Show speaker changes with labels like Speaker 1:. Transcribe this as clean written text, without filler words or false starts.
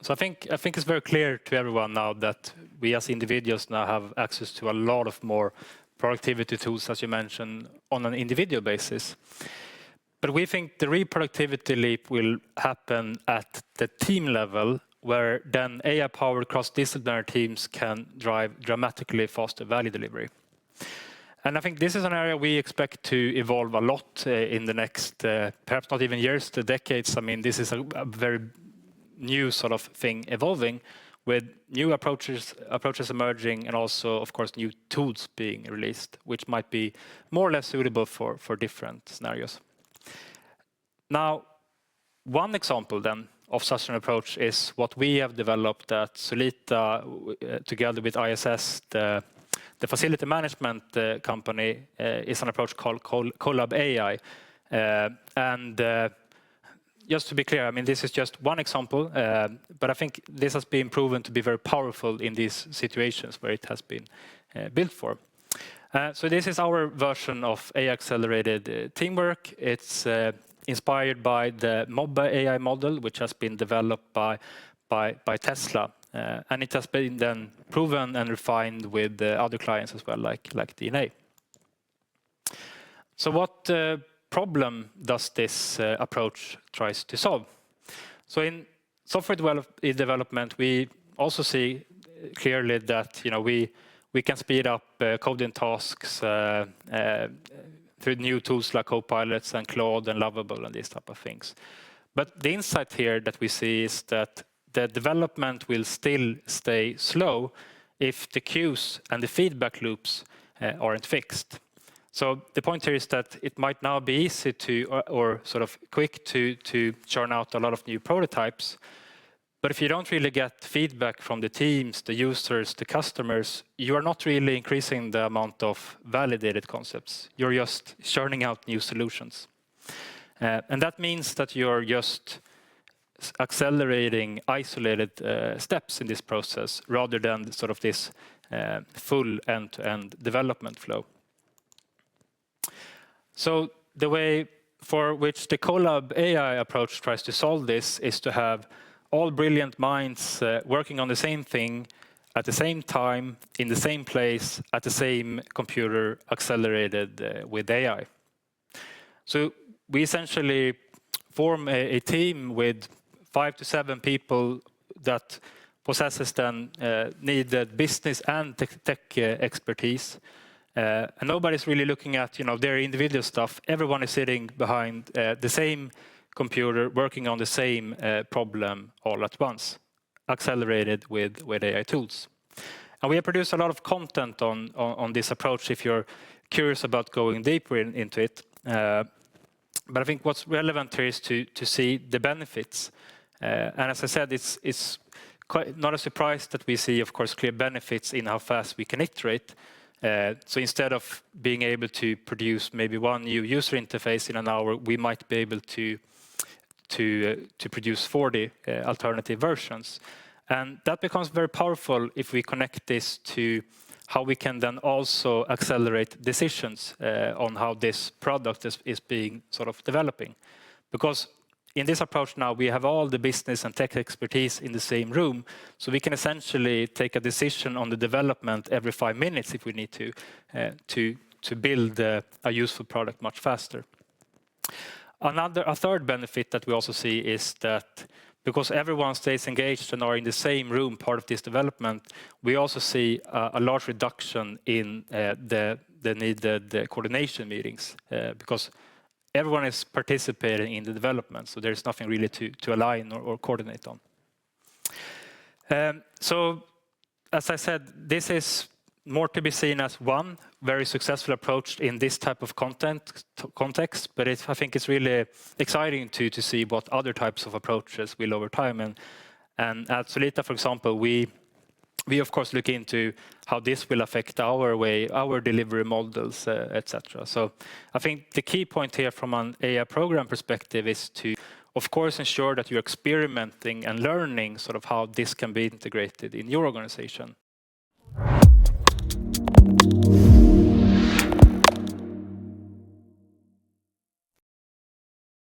Speaker 1: So I think it's very clear to everyone now that we as individuals now have access to a lot of more productivity tools, as you mentioned, on an individual basis. But we think the real productivity leap will happen at the team level, where then AI-powered cross-disciplinary teams can drive dramatically faster value delivery. And I think this is an area we expect to evolve a lot in the next, perhaps not even years, to decades. I mean, this is a very new sort of thing evolving, with new approaches emerging, and also, of course, new tools being released, which might be more or less suitable for different scenarios. Now, one example then of such an approach is what we have developed at Solita together with ISS, the facility management company, is an approach called CollabAI. Just to be clear, I mean, this is just one example, but I think this has been proven to be very powerful in these situations where it has been built for. So this is our version of AI-accelerated teamwork. It's inspired by the MOBA AI model, which has been developed by Tesla. And it has been then proven and refined with other clients as well, like DNA. So what problem does this approach tries to solve? So in software development, we also see clearly that we can speed up coding tasks through new tools like Copilots and Claude and Lovable and these type of things. But the insight here that we see is that the development will still stay slow if the queues and the feedback loops aren't fixed. So the point here is that it might now be easy to, or sort of quick to churn out a lot of new prototypes. But if you don't really get feedback from the teams, the users, the customers, you are not really increasing the amount of validated concepts. You're just churning out new solutions. And that means that you're just accelerating isolated steps in this process rather than sort of this full end-to-end development flow. So the way for which the CollabAI approach tries to solve this is to have all brilliant minds working on the same thing at the same time, in the same place, at the same computer, accelerated with AI. So we essentially form a team with 5 to 7 people that possesses then needed business and tech expertise. And nobody's really looking at their individual stuff. Everyone is sitting behind the same computer, working on the same problem all at once, accelerated with AI tools. And we have produced a lot of content on this approach if you're curious about going deeper into it. But I think what's relevant here is to see the benefits. And as I said, it's quite not a surprise that we see, of course, clear benefits in how fast we can iterate. So instead of being able to produce maybe one new user interface in an hour, we might be able to produce 40 alternative versions. And that becomes very powerful if we connect this to how we can then also accelerate decisions on how this product is being sort of developing. Because in this approach now, we have all the business and tech expertise in the same room, so we can essentially take a decision on the development every 5 minutes if we need to build a useful product much faster. A third benefit that we also see is that because everyone stays engaged and are in the same room, part of this development, we also see a large reduction in the needed coordination meetings because everyone is participating in the development, so there's nothing really to align or coordinate on. So, as I said, this is more to be seen as one very successful approach in this type of context, but I think it's really exciting to see what other types of approaches will over time. And at Solita, for example, we of course look into how this will affect our delivery models, etc. So I think the key point here from an AI program perspective is to, of course, ensure that you're experimenting and learning sort of how this can be integrated in your organization.